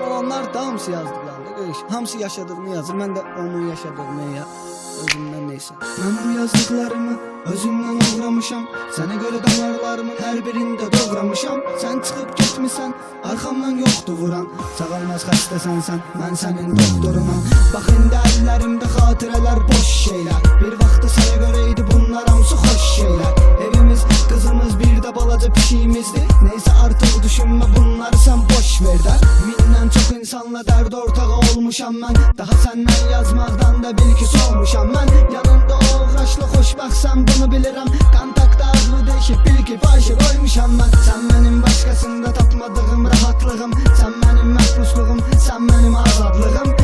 Qalanlar da hamısı yazdıqlarında hamısı yaşadığını yazır. Mən də onun yaşadığını ya özümdən neysə. Mən bu yazdıqlarımı özümdən uğramışam. Sənə görə damarlarımın hər birində doğramışam. Sən çıxıb getmisən, arxamdan yoxdur vuran. Sağalmaz xəstəsən sən, mən sənin doktorunam. Bax indi əllərimdə xatirələr boş şeylər. Bir vaxtı sənə görə idi bunlar hamısı xoş şeylər. Evimiz, qızımız, bir də balaca pişiyimizdir. Neysə artıq düşünmə bunları sən boş ver də. Mindən çox insanla dərd ortağı olmuşam mən. Daha səndən yazmaqdan da bil ki soğumuşam mən. Yanında o uğraşlı xoşbaxtsan bunu bilirəm. Kontaktda adlı dəyişib bil ki fahişə qoymuşam mən. Sən mənim başqasında tapmadığım rahatlığım. Sən mənim məhbusluğum, sən mənim azadlığım.